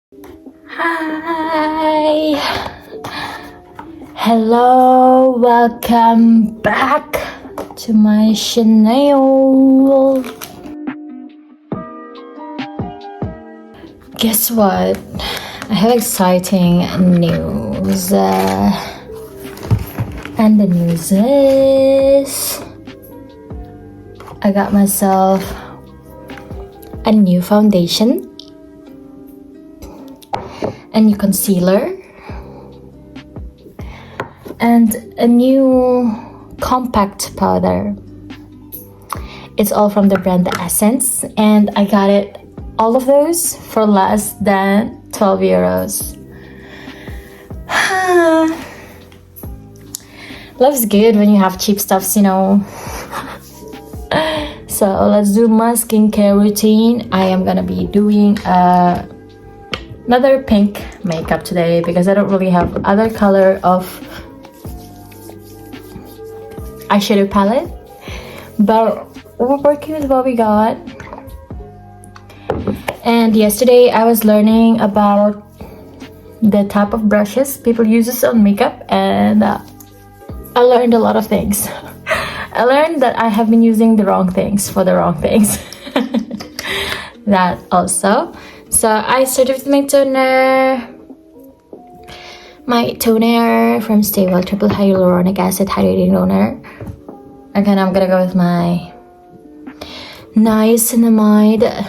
Hi, hello, welcome back to my channel. Guess what? I have exciting news, and the news is I got myself a new foundation, a new concealer, and a new compact powder. It's all from the brand The Essence, and I got it, all of those, for less than 12 euros. Love's good when you have cheap stuffs, you know. So let's do my skincare routine. I am gonna be doing another pink makeup today because I don't really have other color of eyeshadow palette, but we're working with what we got. And yesterday I was learning about the type of brushes people use on makeup, and I learned a lot of things. I learned that I have been using the wrong things for the wrong things. That also. So I started with my toner from Stable Triple Hyaluronic Acid Hydrating Toner. Again, I'm gonna go with my Niacinamide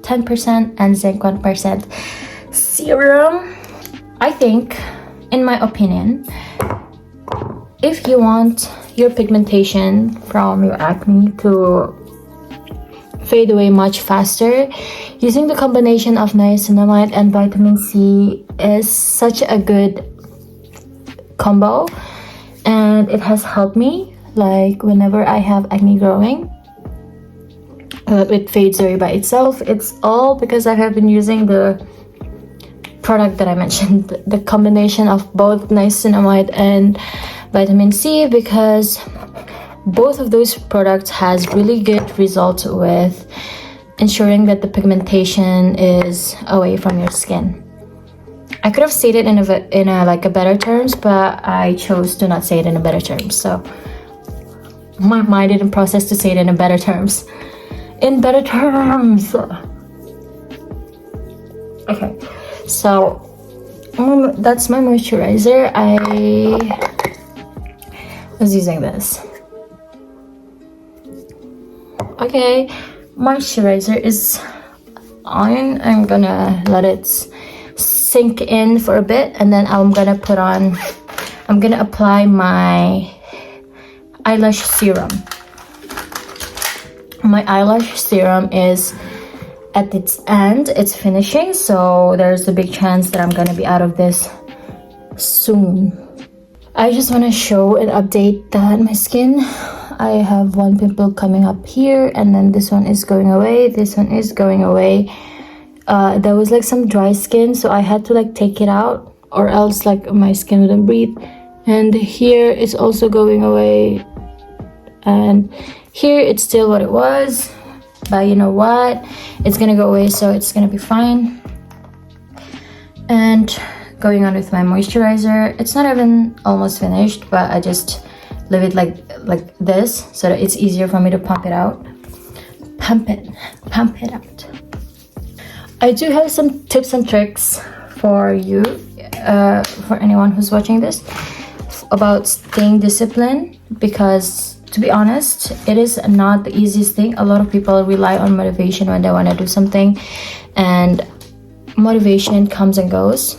10% and Zinc 1% serum. I think, in my opinion, if you want your pigmentation from your acne to fade away much faster, using the combination of niacinamide and vitamin C is such a good combo, and it has helped me. Like whenever I have acne growing, it fades away by itself. It's all because I have been using the product that I mentioned, the combination of both niacinamide and vitamin C, because both of those products has really good results with ensuring that the pigmentation is away from your skin. I could have said it in a better terms, but I chose to not say it in a better terms. So my mind didn't process to say it in a better terms. In better terms. Okay, so that's my moisturizer. I was using this. Okay, moisturizer is on. I'm gonna let it sink in for a bit, and then I'm gonna apply my eyelash serum. My eyelash serum is at its end, it's finishing, so there's a big chance that I'm gonna be out of this soon. I just want to show and update that my skin, I have one pimple coming up here, and then this one is going away, this one is going away. There was like some dry skin, so I had to like take it out, or else like my skin wouldn't breathe. And here it's also going away, and here it's still what it was, but you know what, it's gonna go away, so it's gonna be fine. And going on with my moisturizer, it's not even almost finished, but I just leave it like this so that it's easier for me to pump it out. Pump it out. I do have some tips and tricks for you, for anyone who's watching this, about staying disciplined, because to be honest, it is not the easiest thing. A lot of people rely on motivation when they want to do something, and motivation comes and goes.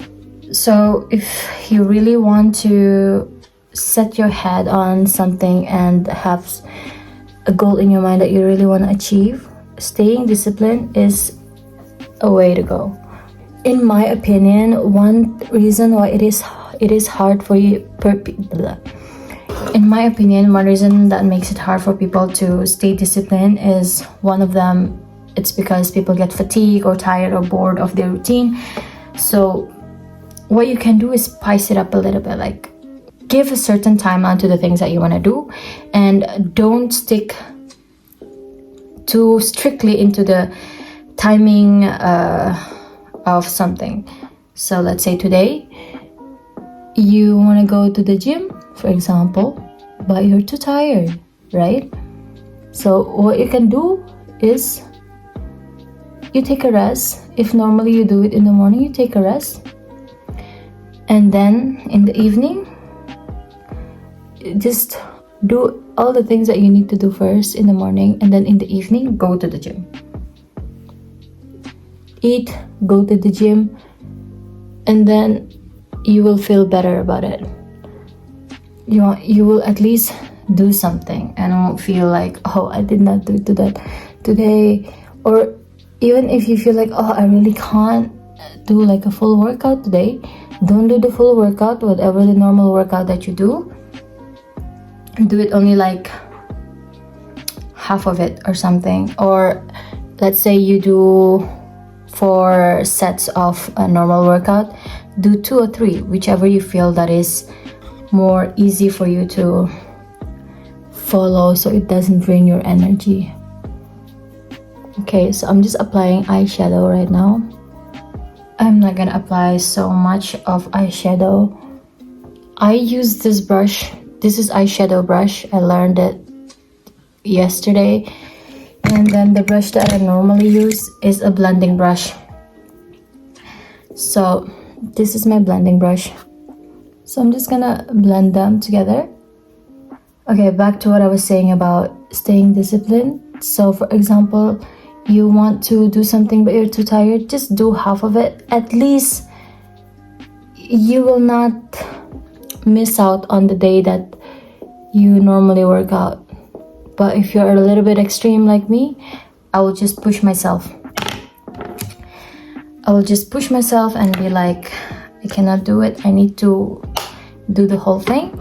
So if you really want to set your head on something and have a goal in your mind that you really want to achieve, staying disciplined is a way to go. In my opinion, one reason why it is hard for you in my opinion, one reason that makes it hard for people to stay disciplined is, one of them, it's because people get fatigued or tired or bored of their routine. So what you can do is spice it up a little bit, like give a certain timeline to the things that you want to do, and don't stick too strictly into the timing of something. So let's say today you want to go to the gym, for example, but you're too tired, right? So what you can do is you take a rest. If normally you do it in the morning, you take a rest, and then in the evening just do all the things that you need to do first in the morning, and then in the evening go to the gym. Eat, go to the gym, and then you will feel better about it. You will at least do something and won't feel like, oh, I did not do that today. Or even if you feel like, oh, I really can't do like a full workout today, don't do the full workout. Whatever the normal workout that you do it only like half of it or something. Or let's say you do 4 sets of a normal workout, do 2 or 3, whichever you feel that is more easy for you to follow, so it doesn't drain your energy. Okay, so I'm just applying eyeshadow right now. I'm not gonna apply so much of eyeshadow. I use this brush. This is eyeshadow brush. I learned it yesterday. And then the brush that I normally use is a blending brush. So this is my blending brush. So I'm just gonna blend them together. Okay, back to what I was saying about staying disciplined. So for example, you want to do something but you're too tired, just do half of it. At least you will not miss out on the day that you normally work out. But if you're a little bit extreme like me, I will just push myself. I will just push myself and be like, I cannot do it. I need to do the whole thing.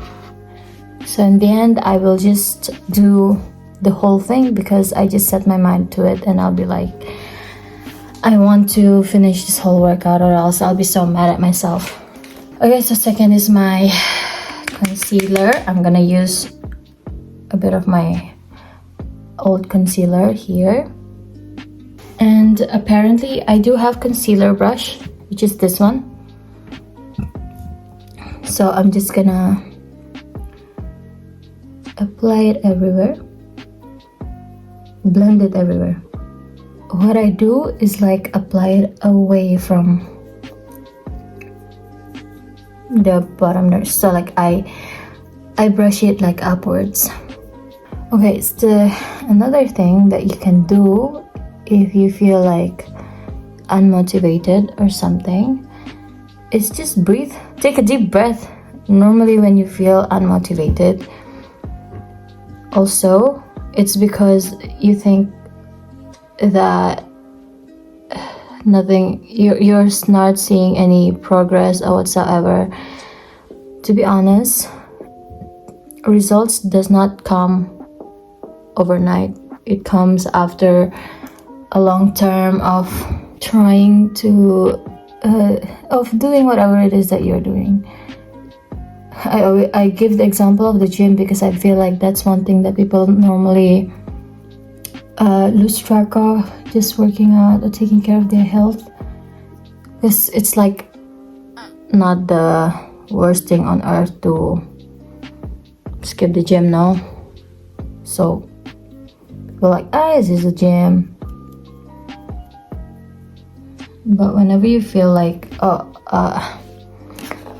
So in the end, I will just do the whole thing because I just set my mind to it, and I'll be like, I want to finish this whole workout or else I'll be so mad at myself. Okay, so second is my concealer. I'm gonna use a bit of my old concealer here. And apparently I do have concealer brush, which is this one. So I'm just gonna apply it everywhere, blend it everywhere. What I do is like apply it away from the bottom nurse. So like I brush it like upwards. Okay, so another thing that you can do if you feel like unmotivated or something is just breathe. Take a deep breath. Normally when you feel unmotivated, also it's because you think that nothing, you're not seeing any progress or whatsoever. To be honest, results does not come overnight. It comes after a long term of trying to of doing whatever it is that you're doing. I give the example of the gym because I feel like that's one thing that people normally lose track of, just working out or taking care of their health, because it's like not the worst thing on earth to skip the gym now. So people are like, this is a gym. But whenever you feel like,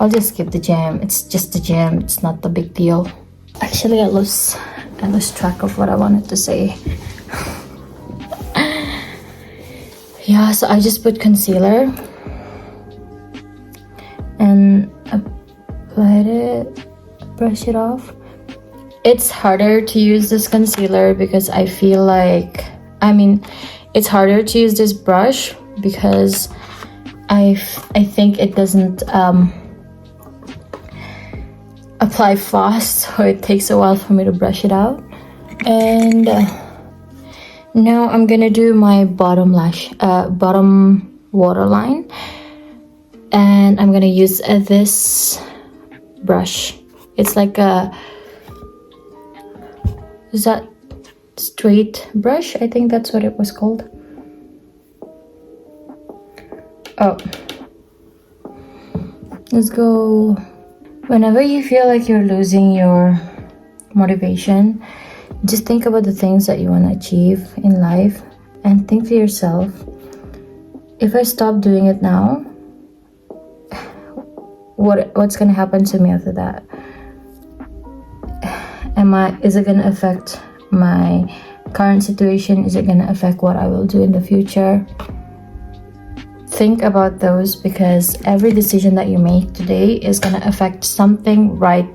I'll just skip the gym, it's just the gym, it's not the big deal. Actually, I lost track of what I wanted to say. Yeah, so I just put concealer and applied it, brush it off. It's harder to use this concealer because I feel like, it's harder to use this brush because I think it doesn't apply fast, so it takes a while for me to brush it out. And now I'm gonna do my bottom waterline, and I'm gonna use this brush. It's like is that straight brush? I think that's what it was called. Oh, let's go. Whenever you feel like you're losing your motivation, just think about the things that you want to achieve in life and think to yourself, if I stop doing it now, what's gonna happen to me after that? Is it gonna affect my current situation? Is it gonna affect what I will do in the future? Think about those, because every decision that you make today is gonna affect something right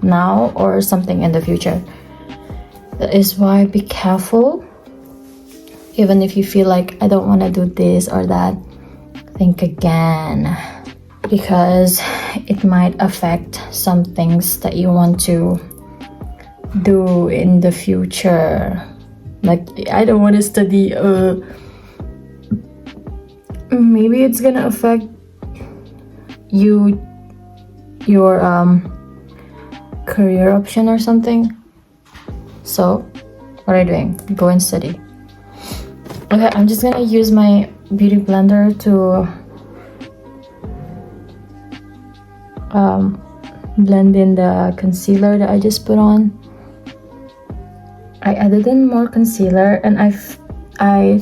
now or something in the future. That is why be careful. Even if you feel like I don't want to do this or that, think again, because it might affect some things that you want to do in the future. Like, I don't want to study, maybe it's gonna affect your career option or something. So what are you doing? Go and study. Okay, I'm just gonna use my beauty blender to blend in the concealer that I just put on. I added in more concealer, and I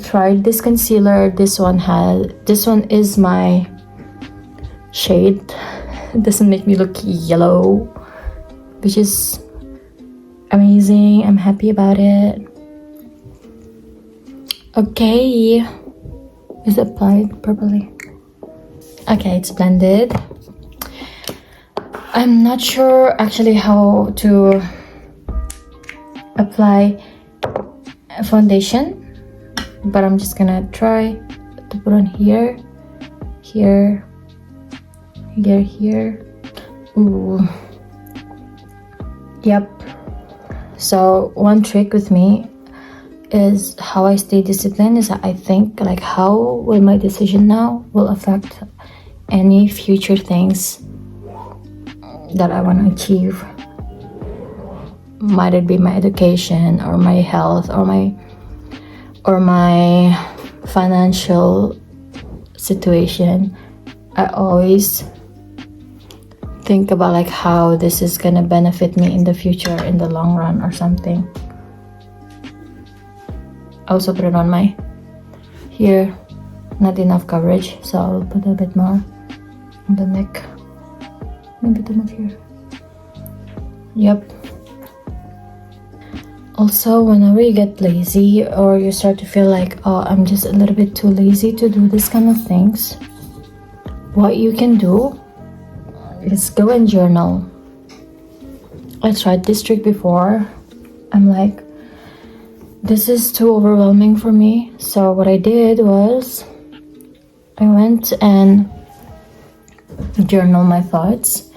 tried this concealer. This one is my shade. It doesn't make me look yellow, which is amazing. I'm happy about it. Okay, is it applied properly? Okay, it's blended. I'm not sure actually how to apply a foundation, but I'm just gonna try to put on here. Ooh. Yep. So one trick with me is how I stay disciplined is I think like, how will my decision now will affect any future things that I want to achieve. Might it be my education or my health or my financial situation. I always think about like how this is gonna benefit me in the future, in the long run or something. I also put it on my here, not enough coverage, so I'll put a bit more on the neck, maybe too much here. Yep. Also, whenever you get lazy or you start to feel like, oh, I'm just a little bit too lazy to do this kind of things, what you can do is go and journal. I tried this trick before. I'm like, this is too overwhelming for me. So what I did was I went and journal my thoughts,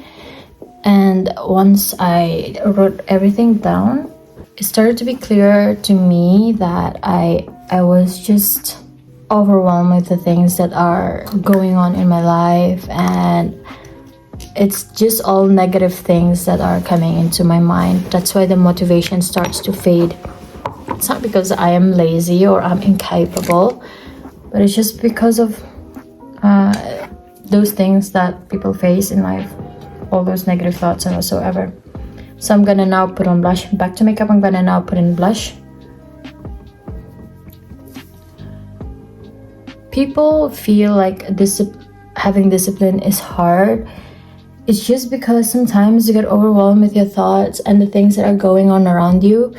and once I wrote everything down, it started to be clear to me that I was just overwhelmed with the things that are going on in my life, and it's just all negative things that are coming into my mind. That's why the motivation starts to fade. It's not because I am lazy or I'm incapable, but it's just because of those things that people face in life, all those negative thoughts and whatsoever. So I'm gonna now put on blush. Back to makeup, I'm gonna now put in blush. People feel like having discipline is hard. It's just because sometimes you get overwhelmed with your thoughts and the things that are going on around you.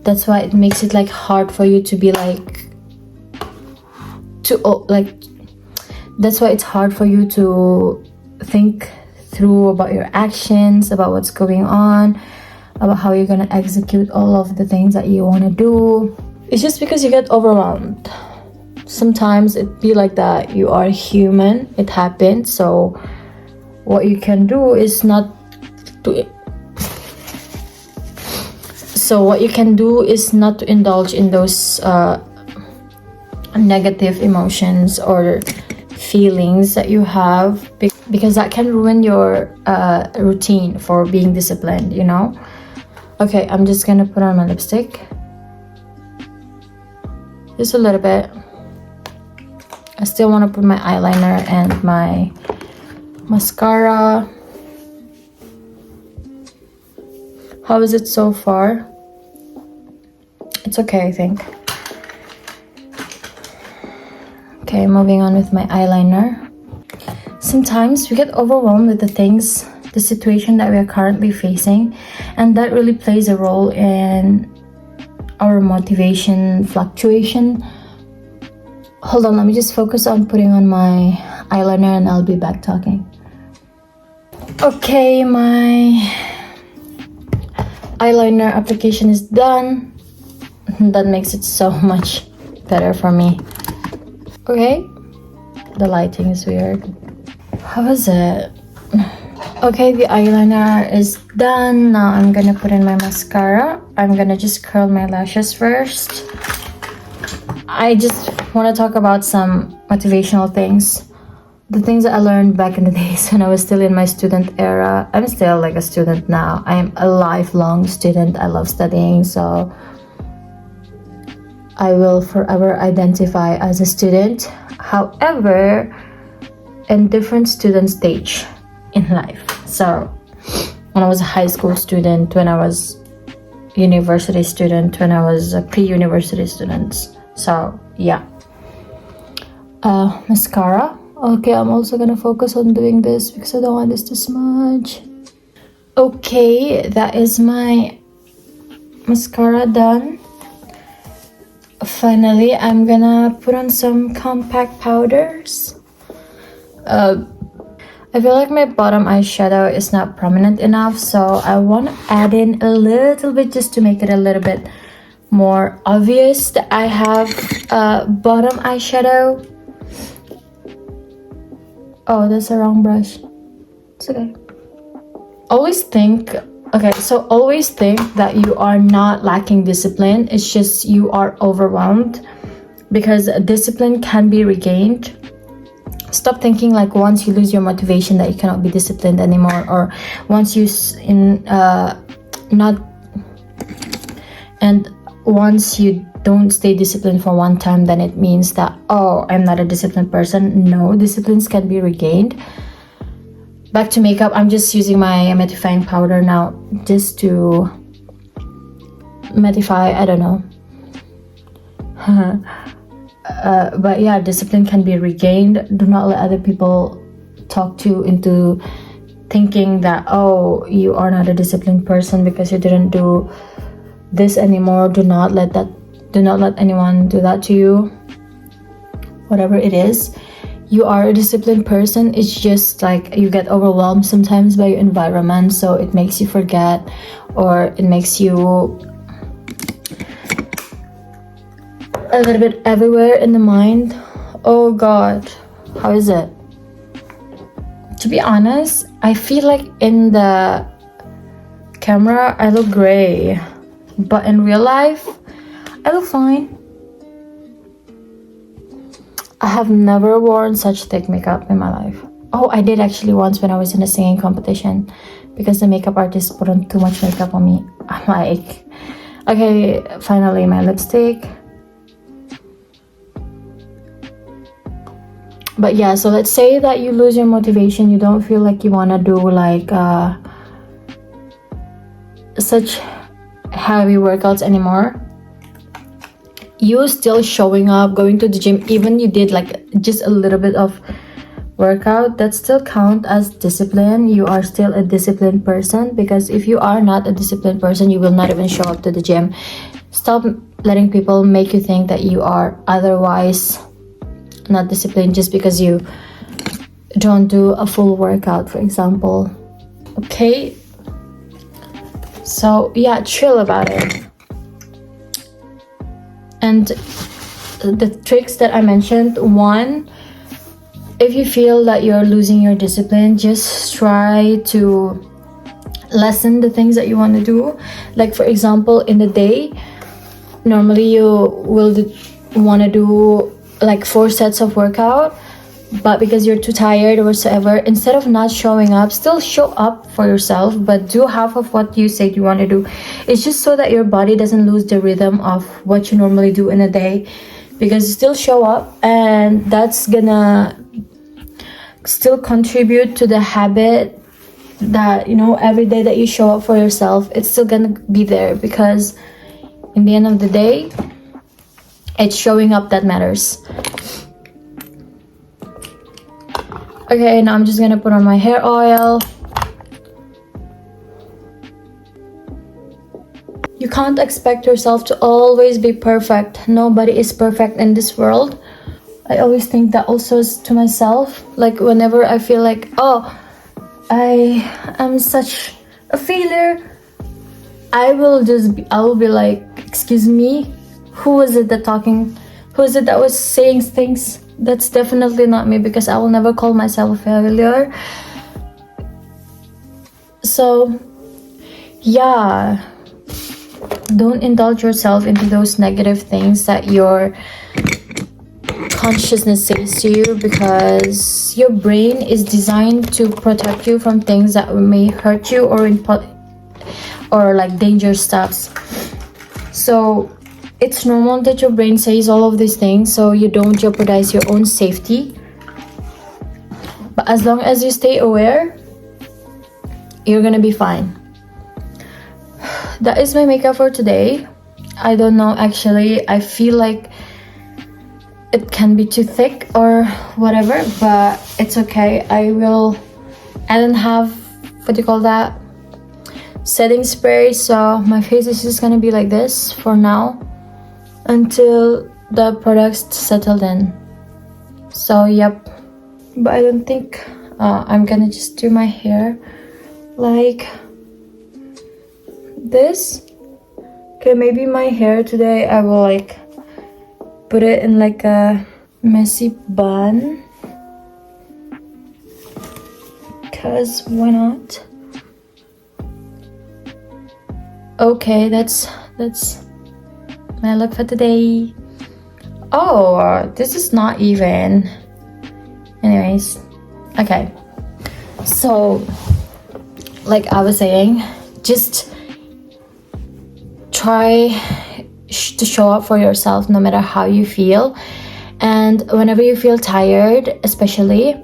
That's why it makes it like hard for you to be that's why it's hard for you to think through about your actions, about what's going on, about how you're gonna execute all of the things that you want to do. It's just because you get overwhelmed. Sometimes it be like that. You are human, it happens. So what you can do is not to indulge in those negative emotions or feelings that you have, because that can ruin your routine for being disciplined, you know. Okay, I'm just gonna put on my lipstick, just a little bit. I still want to put my eyeliner and my mascara. How is it so far? It's okay, I think. Okay, moving on with my eyeliner. Sometimes we get overwhelmed with the things, the situation that we are currently facing, and that really plays a role in our motivation fluctuation. Hold on, let me just focus on putting on my eyeliner and I'll be back talking. Okay, my eyeliner application is done. That makes it so much better for me. Okay, the lighting is weird. How is it? Okay, the eyeliner is done. Now I'm gonna put in my mascara. I'm gonna just curl my lashes first. I just want to talk about some motivational things. The things that I learned back in the days when I was still in my student era. I'm still like a student now. I'm a lifelong student. I love studying, so I will forever identify as a student. However, in different student stage in life. So when I was a high school student, when I was university student, when I was a pre-university student. So yeah. Mascara. Okay, I'm also gonna focus on doing this because I don't want this to smudge. Okay, that is my mascara done. Finally, I'm gonna put on some compact powders. I feel like my bottom eyeshadow is not prominent enough, so I want to add in a little bit just to make it a little bit more obvious that I have a bottom eyeshadow. Oh, that's the wrong brush. It's okay. Always think that you are not lacking discipline. It's just you are overwhelmed, because discipline can be regained. Stop thinking like once you lose your motivation that you cannot be disciplined anymore, or once you once you don't stay disciplined for one time, then it means that, oh, I'm not a disciplined person. No, disciplines can be regained. Back to makeup. I'm just using my mattifying powder now just to mattify, I don't know. But yeah, discipline can be regained. Do not let other people talk you into thinking that, oh, you are not a disciplined person because you didn't do this anymore. Do not let anyone do that to you. Whatever it is, you are a disciplined person. It's just like you get overwhelmed sometimes by your environment, so it makes you forget, or it makes you a little bit everywhere in the mind. Oh god, how is it? To be honest, I feel like in the camera I look gray, but in real life I look fine. I have never worn such thick makeup in my life. Oh, I did actually once when I was in a singing competition, because the makeup artist put on too much makeup on me. I'm like, okay, finally my lipstick. But yeah, so let's say that you lose your motivation, you don't feel like you want to do like such heavy workouts anymore. You still showing up, going to the gym, even you did like just a little bit of workout, that still count as discipline. You are still a disciplined person, because if you are not a disciplined person, you will not even show up to the gym. Stop letting people make you think that you are otherwise not disciplined just because you don't do a full workout, for example. Okay, so yeah, chill about it. And the tricks that I mentioned, one, if you feel that you're losing your discipline, just try to lessen the things that you want to do. Like for example, in the day, normally you will want to do like 4 sets of workout, but because you're too tired or whatsoever, instead of not showing up, still show up for yourself, but do half of what you said you want to do. It's just so that your body doesn't lose the rhythm of what you normally do in a day, because you still show up, and that's gonna still contribute to the habit that, you know, every day that you show up for yourself, it's still gonna be there, because in the end of the day, it's showing up that matters. Okay, now I'm just gonna put on my hair oil. You can't expect yourself to always be perfect. Nobody is perfect in this world. I always think that also to myself. Like whenever I feel like, oh, I am such a failure, I will be like, excuse me, who was it that was saying things? That's definitely not me, because I will never call myself a failure. So yeah, don't indulge yourself into those negative things that your consciousness says to you, because your brain is designed to protect you from things that may hurt you or like dangerous stuffs. So it's normal that your brain says all of these things, so you don't jeopardize your own safety. But as long as you stay aware, you're gonna be fine. That is my makeup for today. I don't know, actually, I feel like it can be too thick or whatever, but it's okay. I don't have, what do you call that, setting spray, so my face is just gonna be like this for now until the products settled in. So yep, but I don't think I'm gonna just do my hair like this. Okay, maybe my hair today I will like put it in like a messy bun, because why not? Okay, that's my look for today. Oh, this is not even. Anyways, okay. So, like I was saying, just try to show up for yourself no matter how you feel. And whenever you feel tired, especially,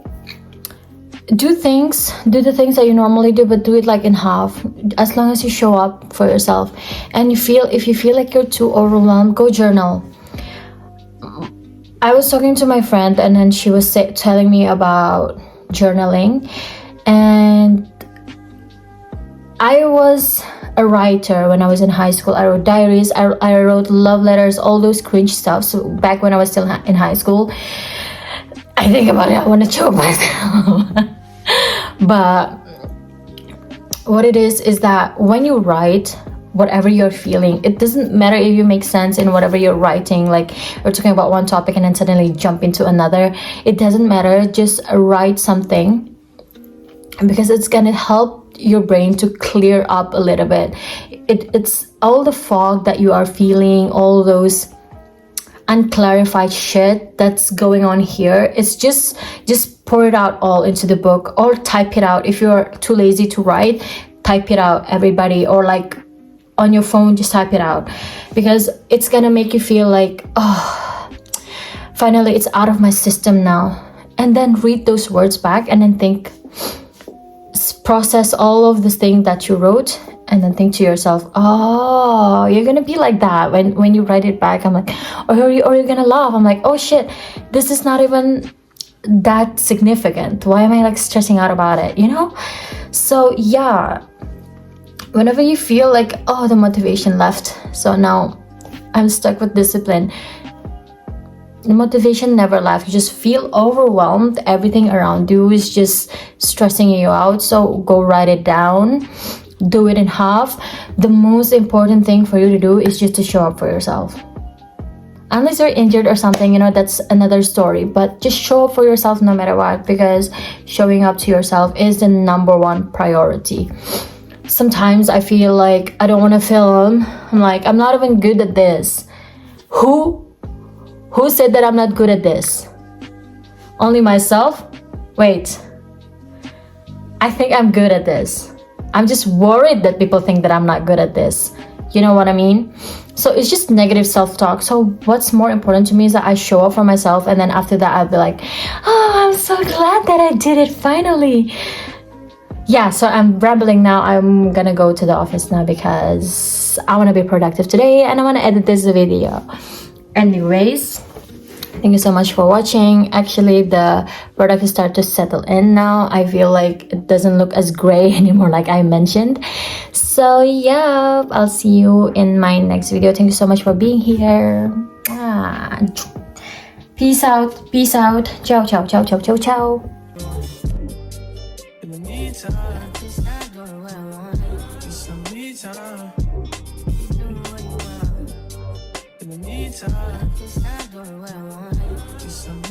do the things that you normally do, but do it like in half, as long as you show up for yourself. And if you feel like you're too overwhelmed, go journal. I was talking to my friend, and then she was telling me about journaling, and I was a writer when I was in high school. I wrote diaries, I wrote love letters, all those cringe stuff. So back when I was still in high school, I think about it, I want to choke myself. But what it is that when you write whatever you're feeling, it doesn't matter if you make sense in whatever you're writing, like we're talking about one topic and then suddenly jump into another. It doesn't matter, just write something, because it's gonna help your brain to clear up a little bit. It's all the fog that you are feeling, all those unclarified shit that's going on here. It's just pour it out all into the book, or type it out. If you're too lazy to write, type it out, everybody, or like on your phone, just type it out, because it's gonna make you feel like, oh, finally it's out of my system now. And then read those words back, and then think, process all of this thing that you wrote, and then think to yourself, oh, you're gonna be like that when you write it back. I'm like, or you're gonna laugh. I'm like, oh shit, this is not even that significant. Why am I like stressing out about it, you know? So yeah, whenever you feel like, oh, the motivation left, so now I'm stuck with discipline, the motivation never left. You just feel overwhelmed. Everything around you is just stressing you out. So go write it down. Do it in half. The most important thing for you to do is just to show up for yourself. Unless you're injured or something, you know, that's another story. But just show up for yourself no matter what, because showing up to yourself is the #1 priority. Sometimes I feel like I don't want to film. I'm like, I'm not even good at this. Who said that I'm not good at this? Only myself? Wait. I think I'm good at this. I'm just worried that people think that I'm not good at this. You know what I mean? So it's just negative self-talk. So what's more important to me is that I show up for myself, and then after that I'll be like, oh, I'm so glad that I did it finally. Yeah, so I'm rambling now. I'm gonna go to the office now because I want to be productive today and I want to edit this video. Anyways, thank you so much for watching. Actually, the product is starting to settle in now. I feel like it doesn't look as gray anymore like I mentioned. So yeah, I'll see you in my next video. Thank you so much for being here. Peace out. Peace out. Ciao, ciao, ciao, ciao, ciao, ciao. Just not doing what I want. Just some me time. Doing what you want. In the meantime, just not doing what I want. Just some me.